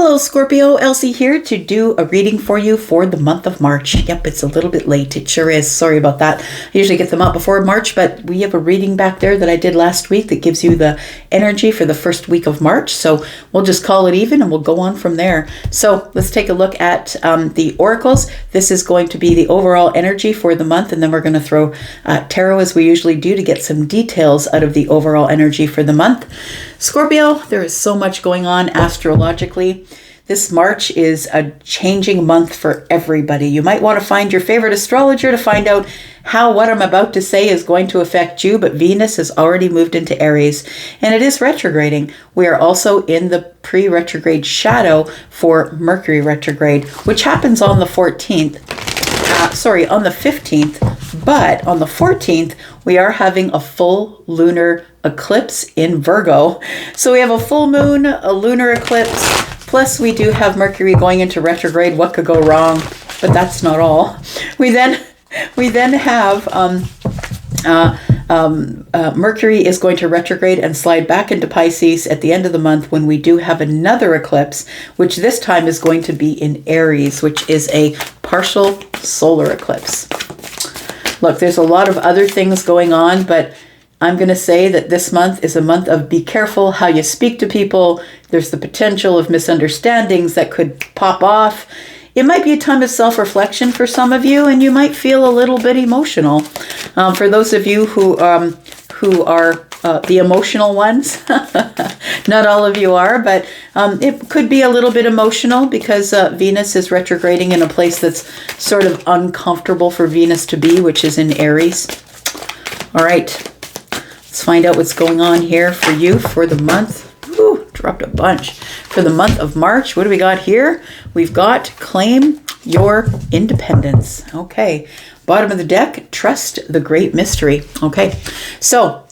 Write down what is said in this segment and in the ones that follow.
Hello Scorpio, Elsie here to do a reading for you for the month of March. Yep, it's a little bit late. It sure is. Sorry about that. I usually get them out before March, but we have a reading back there that I did last week that gives you the energy for the first week of March. So we'll just call it even and we'll go on from there. So let's take a look at the oracles. This is going to be the overall energy for the month, and then we're going to throw tarot as we usually do to get some details out of the overall energy for the month. Scorpio, there is so much going on astrologically. This March is a changing month for everybody. You might want to find your favorite astrologer to find out how what I'm about to say is going to affect you, but Venus has already moved into Aries, and it is retrograding. We are also in the pre-retrograde shadow for Mercury retrograde, which happens on the 14th. On the 15th, but on the 14th, we are having a full lunar eclipse in Virgo. So we have a full moon, a lunar eclipse, plus we do have Mercury going into retrograde. What could go wrong? But that's not all. We then have Mercury is going to retrograde and slide back into Pisces at the end of the month when we do have another eclipse, which this time is going to be in Aries, which is a partial solar eclipse. Look, there's a lot of other things going on, but I'm going to say that this month is a month of be careful how you speak to people. There's the potential of misunderstandings that could pop off. It might be a time of self-reflection for some of you, and you might feel a little bit emotional. For those of you who are the emotional ones, not all of you are, but it could be a little bit emotional because Venus is retrograding in a place that's sort of uncomfortable for Venus to be, which is in Aries. All right, let's find out what's going on here for you for the month. Ooh, dropped a bunch. For the month of March, what do we got here? We've got claim your independence. Okay, bottom of the deck, trust the great mystery. Okay, so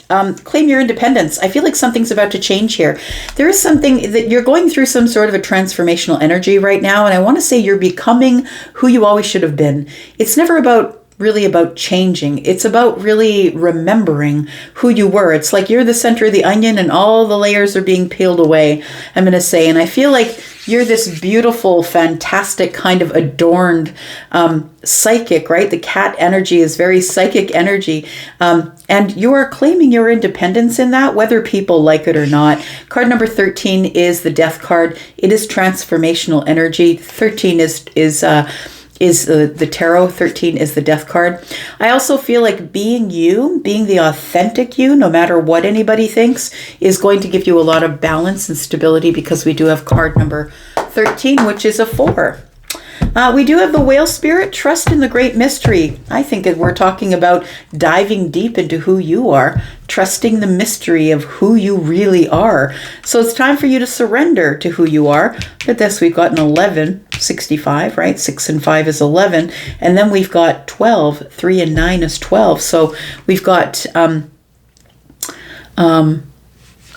claim your independence. I feel like something's about to change here. There is something that you're going through some sort of a transformational energy right now, and I want to say you're becoming who you always should have been. It's never really about changing. It's about really remembering who you were. It's like you're the center of the onion and all the layers are being peeled away, I'm going to say. And I feel like you're this beautiful, fantastic, kind of adorned psychic, right? The cat energy is very psychic energy. And you are claiming your independence in that, whether people like it or not. Card number 13 is the death card. It is transformational energy. 13 is the tarot. 13 is the death card. I also feel like being you, being the authentic you, no matter what anybody thinks, is going to give you a lot of balance and stability because we do have card number 13, which is a 4. We do have the whale spirit, trust in the great mystery. I think that we're talking about diving deep into who you are, trusting the mystery of who you really are. So it's time for you to surrender to who you are. At this, we've got an 11, 65, right? 6 and 5 is 11. And then we've got 12, 3 and 9 is 12. So we've got, oh,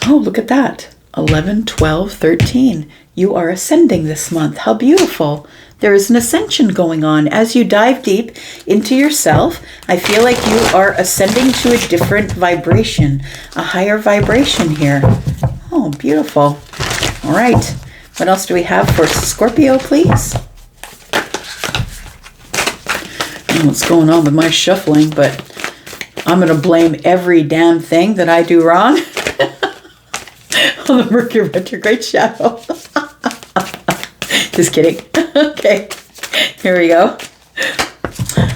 look at that. 11, 12, 13. You are ascending this month. How beautiful. There is an ascension going on. As you dive deep into yourself, I feel like you are ascending to a different vibration, a higher vibration here. Oh, beautiful. All right. What else do we have for Scorpio, please? I don't know what's going on with my shuffling, but I'm going to blame every damn thing that I do wrong on the Mercury retrograde shadow. Just kidding. Okay, here we go.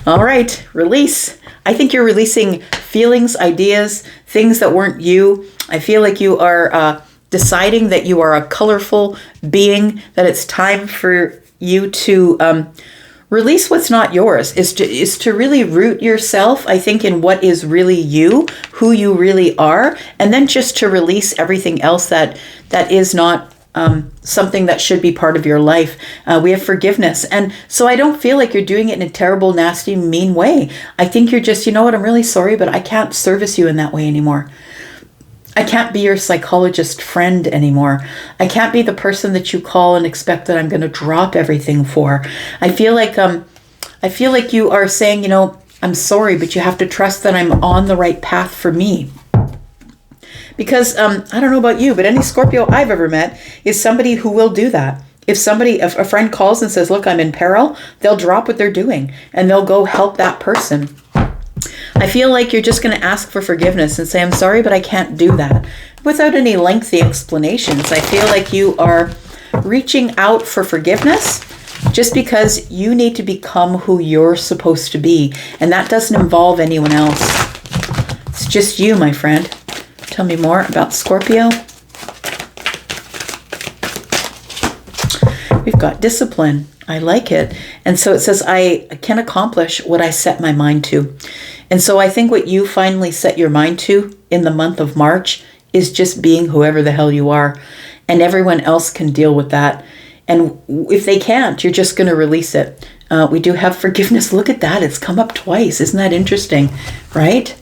All right, release. I think you're releasing feelings, ideas, things that weren't you. I feel like you are deciding that you are a colorful being, that it's time for you to release what's not yours, is to really root yourself, I think, in what is really you, who you really are, and then just to release everything else that is not something that should be part of your life. We have forgiveness. And so I don't feel like you're doing it in a terrible, nasty, mean way. I think you're just, you know what, I'm really sorry, but I can't service you in that way anymore. I can't be your psychologist friend anymore. I can't be the person that you call and expect that I'm going to drop everything for. I feel like you are saying, you know, I'm sorry, but you have to trust that I'm on the right path for me. Because I don't know about you, but any Scorpio I've ever met is somebody who will do that. if a friend calls and says, look, I'm in peril, they'll drop what they're doing and they'll go help that person. I feel like you're just going to ask for forgiveness and say, I'm sorry, but I can't do that, without any lengthy explanations. I feel like you are reaching out for forgiveness just because you need to become who you're supposed to be. And that doesn't involve anyone else. It's just you, my friend. Tell me more about Scorpio. We've got discipline. I like it. And so it says, I can accomplish what I set my mind to. And so I think what you finally set your mind to in the month of March is just being whoever the hell you are. And everyone else can deal with that. And if they can't, you're just going to release it. We do have forgiveness. Look at that. It's come up twice. Isn't that interesting? Right?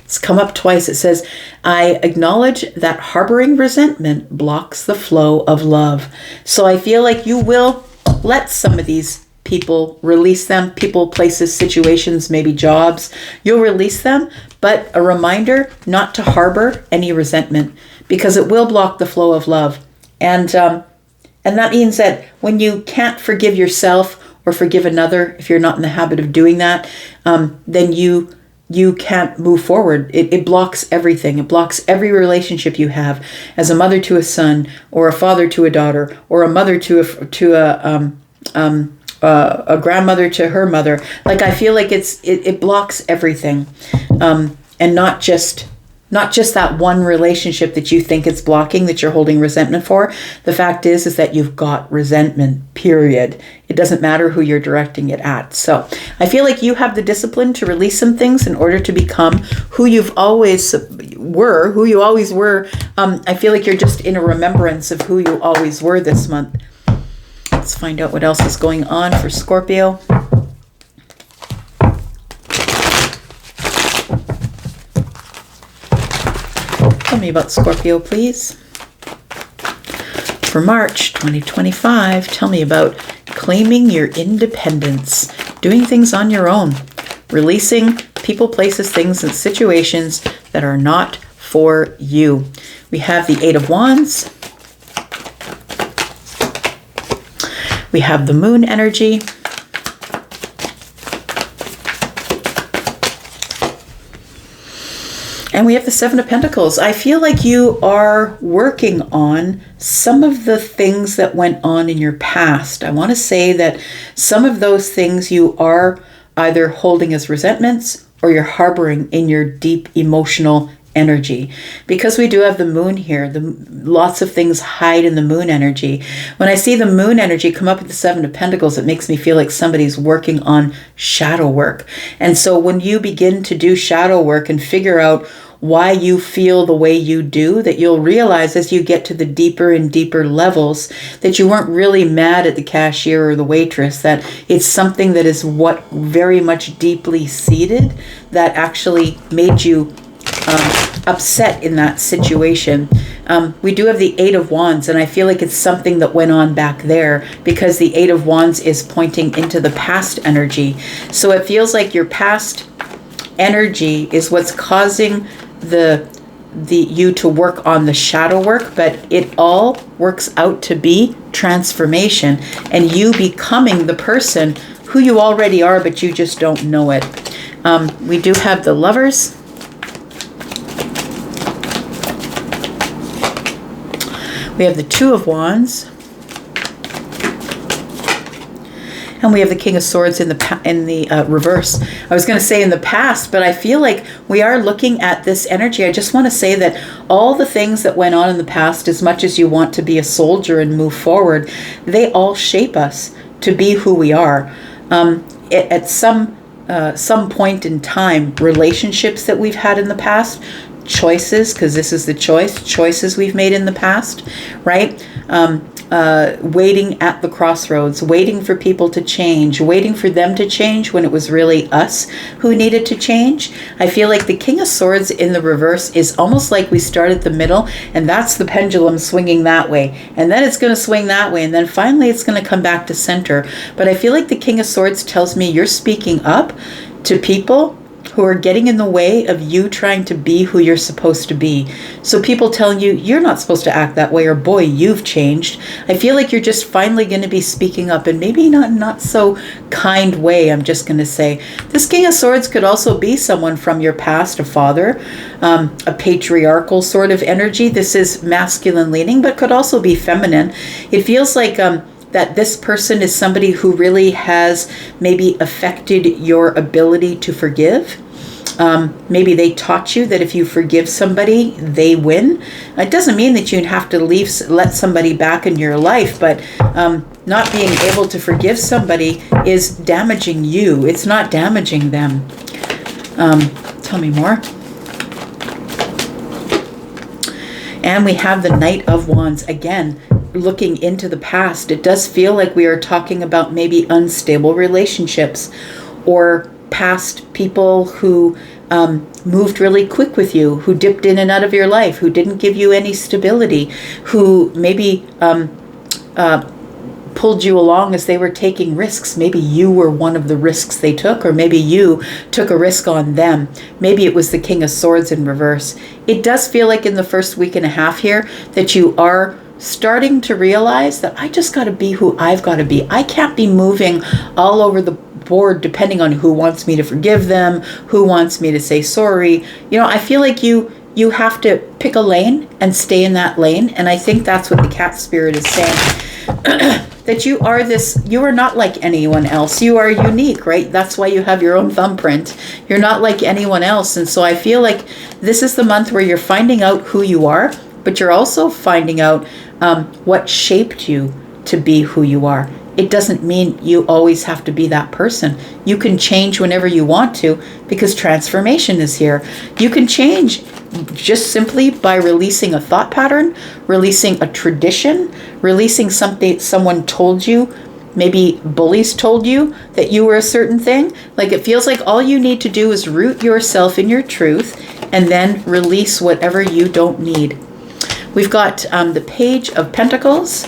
It's come up twice. It says, I acknowledge that harboring resentment blocks the flow of love. So I feel like you will let some of these people, release them, people, places, situations, maybe jobs. You'll release them, but a reminder not to harbor any resentment, because it will block the flow of love. And that means that when you can't forgive yourself or forgive another, if you're not in the habit of doing that, then you can't move forward. It blocks everything. It blocks every relationship you have as a mother to a son, or a father to a daughter, or a mother to a grandmother to her mother. Like, I feel like it blocks everything, and not just that one relationship that you think it's blocking, that you're holding resentment for. The fact is that you've got resentment, period. It doesn't matter who you're directing it at. So I feel like you have the discipline to release some things in order to become who you always were. I feel like you're just in a remembrance of who you always were this month. Let's find out what else is going on for Scorpio. Tell me about Scorpio, please. For March 2025, tell me about claiming your independence, doing things on your own, releasing people, places, things, and situations that are not for you. We have the Eight of Wands. We have the Moon energy. And we have the Seven of Pentacles. I feel like you are working on some of the things that went on in your past. I want to say that some of those things you are either holding as resentments or you're harboring in your deep emotional energy. Because we do have the Moon here, lots of things hide in the Moon energy. When I see the Moon energy come up with the Seven of Pentacles, it makes me feel like somebody's working on shadow work. And so when you begin to do shadow work and figure out why you feel the way you do, that you'll realize as you get to the deeper and deeper levels that you weren't really mad at the cashier or the waitress, that it's something that is what very much deeply seated that actually made you upset in that situation. We do have the Eight of Wands, and I feel like it's something that went on back there, because the Eight of Wands is pointing into the past energy. So it feels like your past energy is what's causing you to work on the shadow work, but it all works out to be transformation and you becoming the person who you already are, but you just don't know it. We do have the Lovers. We have the Two of Wands. And we have the King of Swords in the reverse. I was going to say in the past, but I feel like we are looking at this energy. I just want to say that all the things that went on in the past, as much as you want to be a soldier and move forward, they all shape us to be who we are. At some point in time, relationships that we've had in the past, choices, because this is the choices we've made in the past, right? Waiting at the crossroads, waiting for people to change, waiting for them to change when it was really us who needed to change. I feel like the King of Swords in the reverse is almost like we start at the middle, and that's the pendulum swinging that way, and then it's going to swing that way, and then finally it's going to come back to center. But I feel like the King of Swords tells me you're speaking up to people who are getting in the way of you trying to be who you're supposed to be. So people telling you, you're not supposed to act that way, or boy, you've changed. I feel like you're just finally going to be speaking up, and maybe not so kind way, I'm just going to say. This King of Swords could also be someone from your past, a father, a patriarchal sort of energy. This is masculine leaning, but could also be feminine. It feels like that this person is somebody who really has maybe affected your ability to forgive. Maybe they taught you that if you forgive somebody, they win. It doesn't mean that you have to let somebody back in your life, but not being able to forgive somebody is damaging you. It's not damaging them. Tell me more. And we have the Knight of Wands again. Looking into the past, it does feel like we are talking about maybe unstable relationships, or past people who moved really quick with you, who dipped in and out of your life, who didn't give you any stability, who maybe pulled you along as they were taking risks. Maybe you were one of the risks they took, or maybe you took a risk on them. Maybe it was the King of Swords in reverse. It does feel like in the first week and a half here that you are starting to realize that I just got to be who I've got to be. I can't be moving all over the board depending on who wants me to forgive them, who wants me to say sorry. You know, I feel like you have to pick a lane and stay in that lane. And I think that's what the cat spirit is saying. That you are not like anyone else. You are unique, right? That's why you have your own thumbprint. You're not like anyone else. And so I feel like this is the month where you're finding out who you are, but you're also finding out what shaped you to be who you are. It doesn't mean you always have to be that person. You can change whenever you want to, because transformation is here. You can change just simply by releasing a thought pattern, releasing a tradition, releasing something someone told you. Maybe bullies told you that you were a certain thing. Like, it feels like all you need to do is root yourself in your truth and then release whatever you don't need. We've got the Page of Pentacles.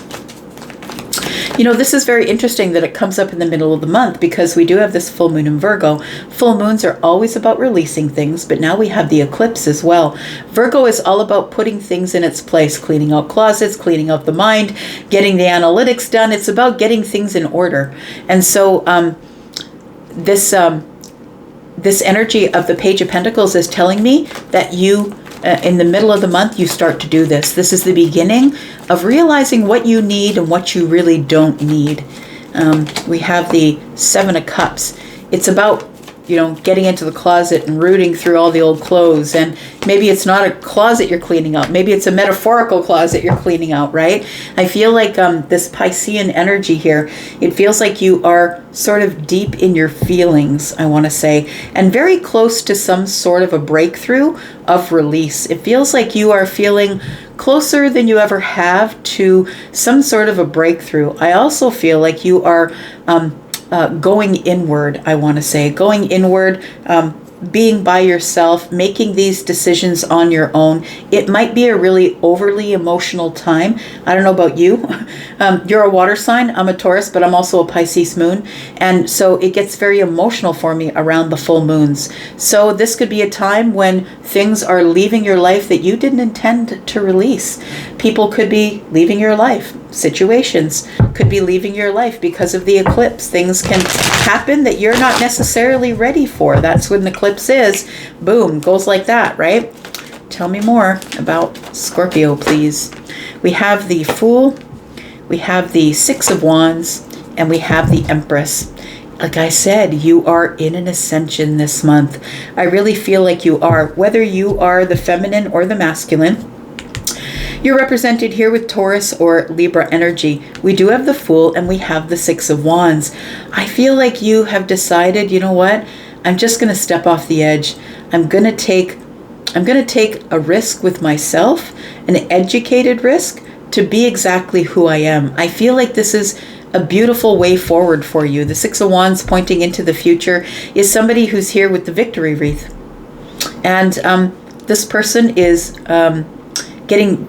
You know, this is very interesting that it comes up in the middle of the month, because we do have this full moon in Virgo. Full moons are always about releasing things, but now we have the eclipse as well. Virgo is all about putting things in its place, cleaning out closets, cleaning out the mind, getting the analytics done. It's about getting things in order. And so this energy of the Page of Pentacles is telling me that you, in the middle of the month, you start to do this. This is the beginning of realizing what you need and what you really don't need. We have the Seven of Cups. It's about, you know, getting into the closet and rooting through all the old clothes. And maybe it's not a closet you're cleaning out. Maybe it's a metaphorical closet you're cleaning out, right? I feel like this Piscean energy here, it feels like you are sort of deep in your feelings, I want to say, and very close to some sort of a breakthrough of release. It feels like you are feeling closer than you ever have to some sort of a breakthrough. I also feel like you are going inward, I want to say, going inward, being by yourself, making these decisions on your own. It might be a really overly emotional time. I don't know about you. You're a water sign. I'm a Taurus, but I'm also a Pisces moon. And so it gets very emotional for me around the full moons. So this could be a time when things are leaving your life that you didn't intend to release. People could be leaving your life. Situations could be leaving your life because of the eclipse. Things can happen that you're not necessarily ready for. That's when the eclipse is. Boom, goes like that, right? Tell me more about Scorpio, please. We have the Fool, we have the Six of Wands, and we have the Empress. Like I said, you are in an ascension this month. I really feel like you are, whether you are the feminine or the masculine. You're represented here with Taurus or Libra energy. We do have the Fool and we have the Six of Wands. I feel like you have decided, you know what? I'm just going to step off the edge. I'm going to take a risk with myself, an educated risk, to be exactly who I am. I feel like this is a beautiful way forward for you. The Six of Wands pointing into the future is somebody who's here with the victory wreath. And this person is getting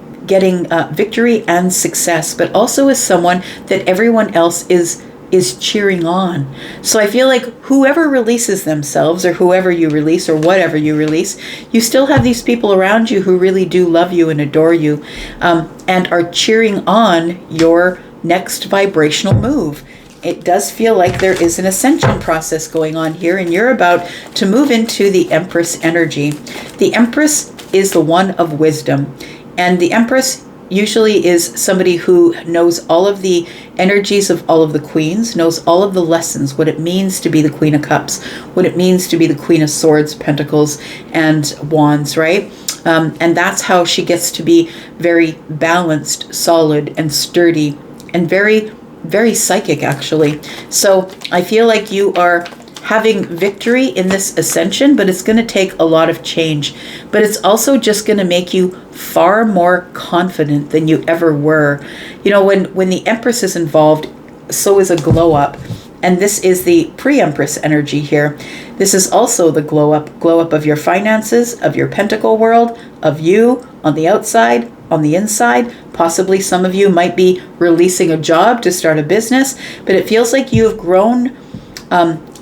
victory and success, but also is someone that everyone else is is cheering on. So I feel like whoever releases themselves, or whoever you release, or whatever you release, you still have these people around you who really do love you and adore you, and are cheering on your next vibrational move. It does feel like there is an ascension process going on here, and you're about to move into the Empress energy. The Empress is the one of wisdom, and the Empress usually is somebody who knows all of the energies of all of the queens, knows all of the lessons, what it means to be the Queen of Cups, what it means to be the Queen of Swords, Pentacles, and Wands, right? And that's how she gets to be very balanced, solid, and sturdy, and very, very psychic, actually. So I feel like you are having victory in this ascension, but it's going to take a lot of change. But it's also just going to make you far more confident than you ever were. You know, when the Empress is involved, so is a glow up. And this is the pre-Empress energy here. This is also the glow up of your finances, of your pentacle world, of you on the outside, on the inside. Possibly some of you might be releasing a job to start a business, but it feels like you have grown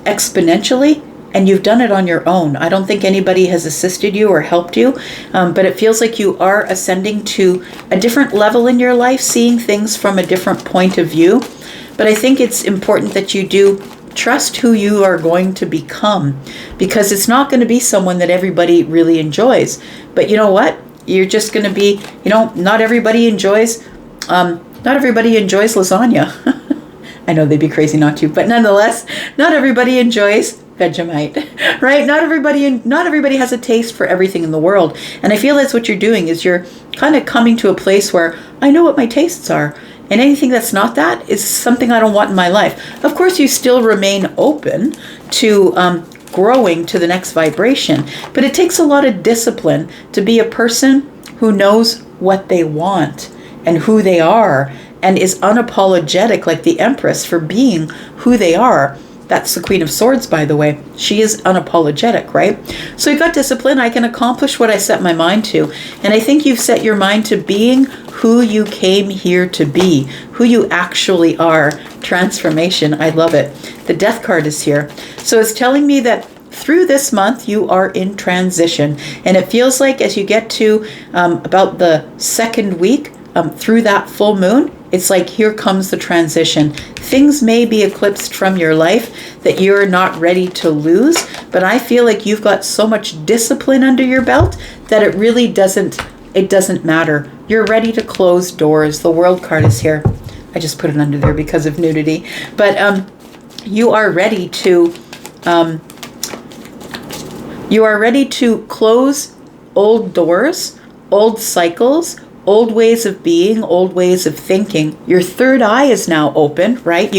exponentially, and you've done it on your own. I don't think anybody has assisted you or helped you, but it feels like you are ascending to a different level in your life, seeing things from a different point of view. But I think it's important that you do trust who you are going to become, because it's not going to be someone that everybody really enjoys. But you know what? You're just going to be, you know, not everybody enjoys lasagna. I know they'd be crazy not to, but nonetheless, not everybody enjoys Vegemite, right? Not everybody has a taste for everything in the world. And I feel that's what you're doing, is you're kind of coming to a place where I know what my tastes are. And anything that's not that is something I don't want in my life. Of course, you still remain open to growing to the next vibration, but it takes a lot of discipline to be a person who knows what they want and who they are, and is unapologetic like the Empress for being who they are. That's the Queen of Swords, by the way. She is unapologetic, right? So you've got discipline. I can accomplish what I set my mind to. And I think you've set your mind to being who you came here to be, who you actually are. Transformation. I love it. The Death card is here. So it's telling me that through this month, you are in transition. And it feels like as you get to about the second week through that full moon, it's like, here comes the transition. Things may be eclipsed from your life that you're not ready to lose, but I feel like you've got so much discipline under your belt that it really doesn't matter. You're ready to close doors. The World card is here. I just put it under there because of nudity. But you are ready to close old doors, old cycles, old ways of being, old ways of thinking. Your third eye is now open, right?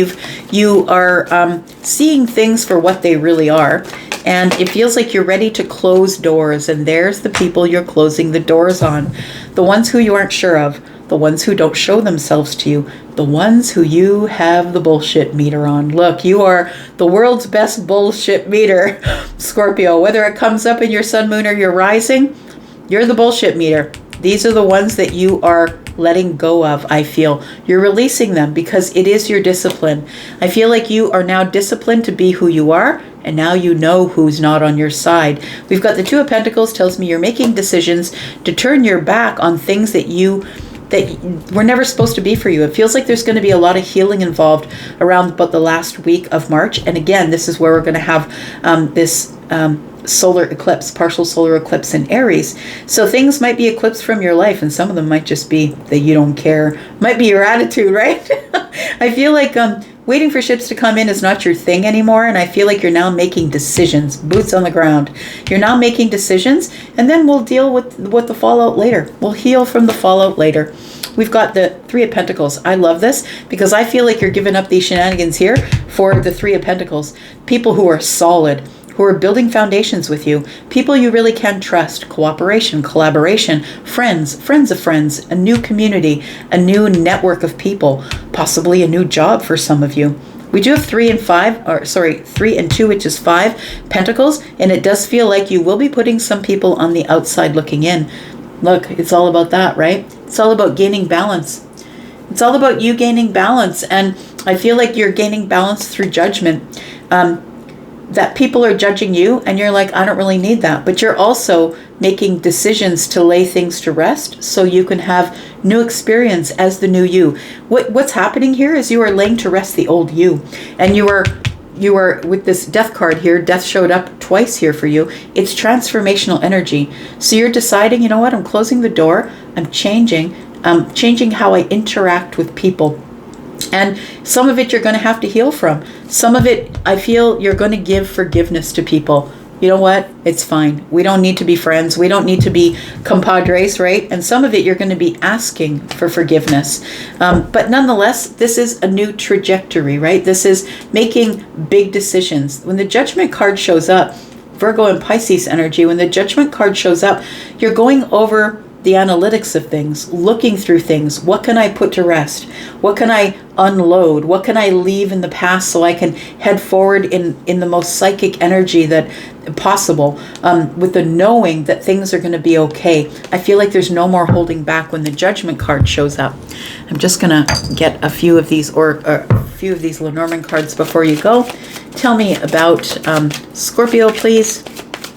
You are seeing things for what they really are. And it feels like you're ready to close doors. And there's the people you're closing the doors on. The ones who you aren't sure of. The ones who don't show themselves to you. The ones who you have the bullshit meter on. Look, you are the world's best bullshit meter, Scorpio. Whether it comes up in your sun, moon, or your rising, you're the bullshit meter. These are the ones that you are letting go of, I feel. You're releasing them because it is your discipline. I feel like you are now disciplined to be who you are, and now you know who's not on your side. We've got the Two of Pentacles, tells me you're making decisions to turn your back on things that were never supposed to be for you. It feels like there's going to be a lot of healing involved around about the last week of March. And again, this is where we're going to have this solar eclipse, partial solar eclipse in Aries. So things might be eclipsed from your life, and some of them might just be that you don't care. Might be your attitude, right? I feel like waiting for ships to come in is not your thing anymore, and I feel like you're now making decisions, boots on the ground. You're now making decisions, and then we'll deal with the fallout later. We'll heal from the fallout later. We've got the Three of Pentacles. I love this because I feel like you're giving up these shenanigans here for the Three of Pentacles. People who are solid, who are building foundations with you, people you really can trust, cooperation, collaboration, friends of friends, a new community, a new network of people, possibly a new job for some of you. We do have 3 and 2, which is 5 Pentacles, and it does feel like you will be putting some people on the outside looking in. Look, it's all about that, right? It's all about gaining balance. It's all about you gaining balance. And I feel like you're gaining balance through judgment. That people are judging you and you're like, I don't really need that. But you're also making decisions to lay things to rest so you can have new experience as the new you. What's happening here is you are laying to rest the old you. And you are with this death card here. Death showed up twice here for you. It's transformational energy. So you're deciding, you know what, I'm closing the door. I'm changing how I interact with people. And some of it you're going to have to heal from. Some of it, I feel you're going to give forgiveness to people. You know what? It's fine. We don't need to be friends. We don't need to be compadres, right? And some of it you're going to be asking for forgiveness. But nonetheless, this is a new trajectory, right? This is making big decisions. When the Judgment card shows up, Virgo and Pisces energy, when the Judgment card shows up, you're going over the analytics of things, looking through things. What can I put to rest? What can I unload? What can I leave in the past so I can head forward in the most psychic energy that possible, with the knowing that things are going to be okay. I feel like there's no more holding back when the Judgment card shows up. I'm just going to get a few of these Lenormand cards before you go. Tell me about Scorpio, please.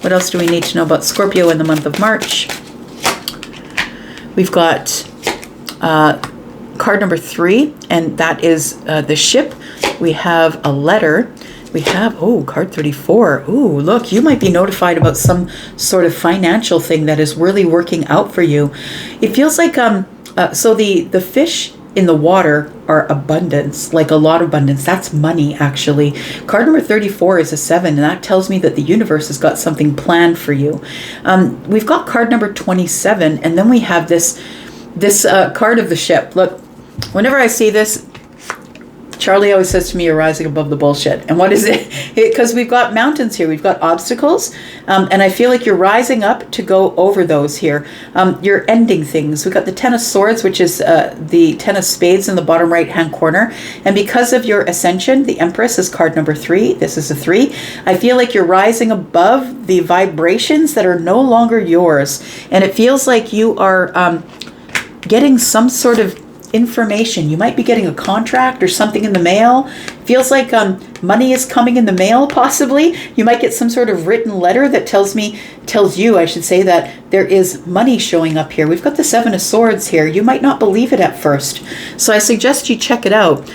What else do we need to know about Scorpio in the month of March? We've got card number 3, and that is the ship. We have a letter. We have, card 34. Ooh, look, you might be notified about some sort of financial thing that is really working out for you. It feels like, so the fish in the water are abundance, like a lot of abundance. That's money, actually. Card number 34 is a 7, and that tells me that the universe has got something planned for you. We've got card number 27, and then we have this card of the ship. Look, whenever I see this, Charlie always says to me, you're rising above the bullshit. And what is it? Because we've got mountains here. We've got obstacles. And I feel like you're rising up to go over those here. You're ending things. We've got the Ten of Swords, which is the Ten of Spades in the bottom right-hand corner. And because of your ascension, the Empress is card number 3. This is a 3. I feel like you're rising above the vibrations that are no longer yours. And it feels like you are getting some sort of information. You might be getting a contract or something in the mail. Feels like money is coming in the mail, possibly. You might get some sort of written letter that tells you, I should say, that there is money showing up here. We've got the 7 of Swords here. You might not believe it at first. So I suggest you check it out.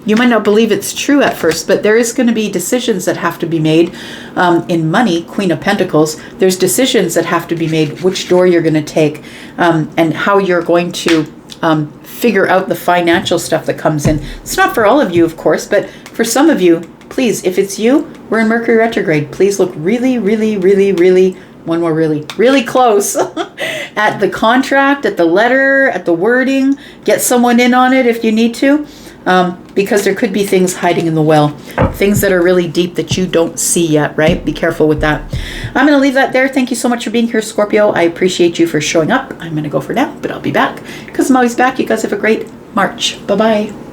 You might not believe it's true at first, but there is going to be decisions that have to be made in money, Queen of Pentacles. There's decisions that have to be made, which door you're going to take, and how you're going to figure out the financial stuff that comes in. It's not for all of you, of course, but for some of you, please, if it's you, we're in Mercury retrograde. Please look really, really, really, really, one more really, really close at the contract, at the letter, at the wording. Get someone in on it if you need to, because there could be things hiding in the well, things that are really deep that you don't see yet, right? Be careful with that. I'm going to leave that there. Thank you so much for being here, Scorpio. I appreciate you for showing up. I'm going to go for now, but I'll be back because I'm always back. You guys have a great March. Bye-bye.